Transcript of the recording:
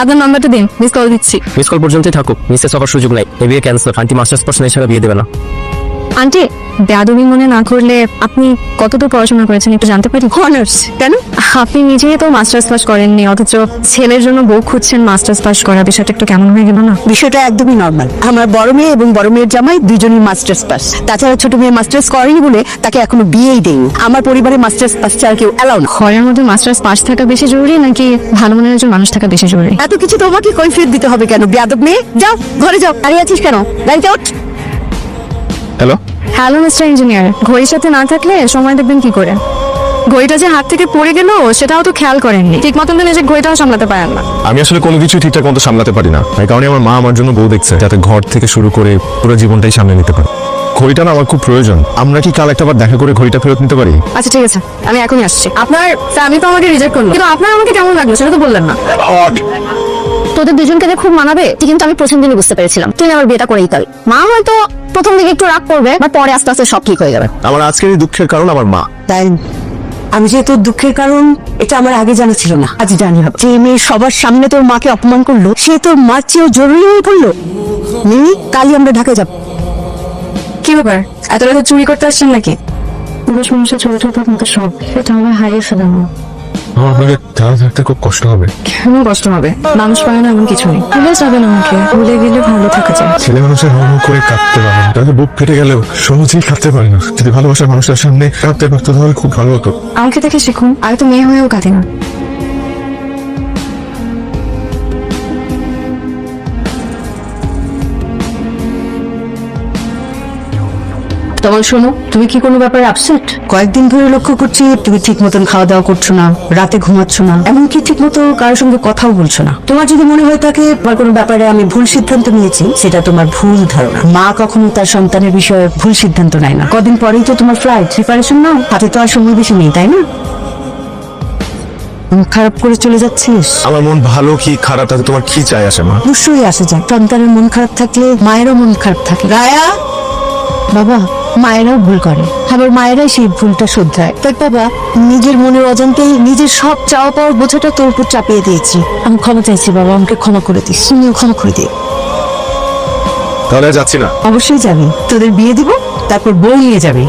আপনার নাম্বারটা দিন, মিস কল দিচ্ছি। মিস কল পর্যন্তই থাকুক, মিসেস হওয়ার সুযোগ নাই। এই বিয়ে ক্যান্সেল। আন্টি মাস্টার্স পার্সন হিসেবে বিয়ে দেবে না। আন্টি, বেয়াদবি মনে না করলে আপনি কতদূর পড়াশোনা করেছেন একটু জানতে পারি? অনার্স। কেন? আপনি নিজেই তো মাস্টার্স পাস করেননি, অথচ ছেলের জন্য বউ খুঁজছেন মাস্টার্স পাস করা। বিষয়টা একটু কেমন হয়ে গেল না? বিষয়টা একদমই নর্মাল। আমার বড় মেয়ে এবং বড় মেয়ের জামাই দুজনই মাস্টার্স পাস। তাছাড়া ছোট মেয়ে মাস্টার্স করেনি বলে তাকে এখনো বিয়েই দেয়নি। আমার পরিবারে মাস্টার্স পাস ছাড়া কেউ অ্যালাউ না। ঘরের মধ্যে মাস্টার্স পাস থাকা বেশি জরুরি নাকি ভালো মনের একজন মানুষ থাকা বেশি জরুরি? এত কিছু তোমাকে কৈফিয়ত দিতে হবে কেন? বেয়াদব মেয়ে, যাও ঘরে যাও। দাঁড়িয়ে আছিস কেন? গাড়িতে ওঠ। হ্যালো, হ্যালো মিস্টার ইঞ্জিনিয়ার, ঘড়ির সাথে না থাকলে সময় দেখবেন কি করে? ঘড়িটা যে হাত থেকে পড়ে গেল সেটাও তো খেয়াল করেননি, ঠিক মতন তো নিজের ঘড়িটাও সামলাতে পারেন না। আমি আসলে কোনো কিছু ঠিকঠাক মতো সামলাতে পারি না। এই কারণে আমার মা আমার জন্য বউ দেখছে, যাতে ঘর থেকে শুরু করে পুরো জীবনটাই সামনে নিতে পারে। ঘড়িটা না আমার খুব প্রয়োজন। আমরা কি কাল একটা বার দেখা করে ঘড়িটা ফেরত নিতে পারি? আচ্ছা ঠিক আছে, আমি এখনই আসছি। আপনার ফ্যামিলি তো আমাকে রিজেক্ট করলো, কিন্তু আপনার আমাকে কেমন লাগলো সেটা তো বললেন না। তোদের দুজনকে যে খুব মানাবে কিন্তু আমি প্রথম দিনই বুঝতে পেরেছিলাম তুই আমার বিয়েটা করেই তাই। মা হয়তো প্রথম দিকে একটু রাগ করবে, বাট পরে আস্তে আস্তে সব ঠিক হয়ে যাবে। আমার আজকের এই দুঃখের কারণ আমার মা। তাই আমি যে তোর দুঃখের কারণ এটা আমার আগে জানা ছিল না, আজ জানি হবে। যে মেয়ে সবার সামনে তোর মাকে অপমান করলো সে তোর মার চেয়েও জরুরি হয়ে পড়লো। মিমি, কালই আমরা ঢাকা যাব। কি ব্যাপার, এত রাতে চুরি করতে আসছেন নাকি? পুরুষ মানুষের ছোট ছোট মতো সব, সেটা আমরা হারিয়ে ফেলাম। আপনাকে দাঁড়া থাকতে খুব কষ্ট হবে। কেন কষ্ট হবে? মানুষ পায় না এমন কিছু নেই। ভুলে যাবেন আমাকে, ভুলে গেলে ভালো থাকা যায়। ছেলে মানুষের হম করে কাঁদতে পারে, তাদের বুক ফেটে গেলেও সহজেই কাঁদতে পারে না। যদি ভালোবাসার মানুষের সামনে কাঁদতে পারতো তাহলে খুব ভালো হতো। আমাকে দেখে শিখুন, আমি তো মেয়ে হয়েও কাঁদি না। তখন শোনো, তুমি কি কোনো ব্যাপারে আপসেট? কয়েকদিন ধরে লক্ষ্য করছি তুমি ঠিক মতন খাওয়া দাওয়া করছো না, রাতে ঘুমাচ্ছ না, এমনকি ঠিক মতো কারোর সঙ্গে কথাও বলছো না। তোমার যদি মনে হয় থাকে তোমার কোনো ব্যাপারে আমি ভুল সিদ্ধান্ত নিয়েছি, সেটা তোমার ভুল ধারণা। মা কখনো তার সন্তানের বিষয়ে ভুল সিদ্ধান্ত নেয় না। কদিন পরেই তো তোমার ফ্লাইট, প্রিপারেশন নাও, হাতে তো আর সময় বেশি নেই, তাই না? খারাপ করে চলে যাচ্ছিস। আমার মন ভালো কি খারাপ তাতে তোমার কি চাই আসে মা? অবশ্যই আসে যায়। সন্তানের মন খারাপ থাকলে মায়েরও মন খারাপ থাকে। রায়া, বাবা, মায়েরাও ভুল করে, আবার মায়েরাই সেই ভুলটা শোধরায়। তাই বাবা, নিজের মনের অজান্তেই নিজের সব চাওয়া পাওয়ার বোঝাটা তোর উপর চাপিয়ে দিয়েছি। আমি ক্ষমা চাইছি বাবা, আমাকে ক্ষমা করে দিস। তুমিও ক্ষমা করে দিই। তাহলে যাচ্ছি না। অবশ্যই যাবি, তোদের বিয়ে দিব, তারপর বউ নিয়ে যাবি।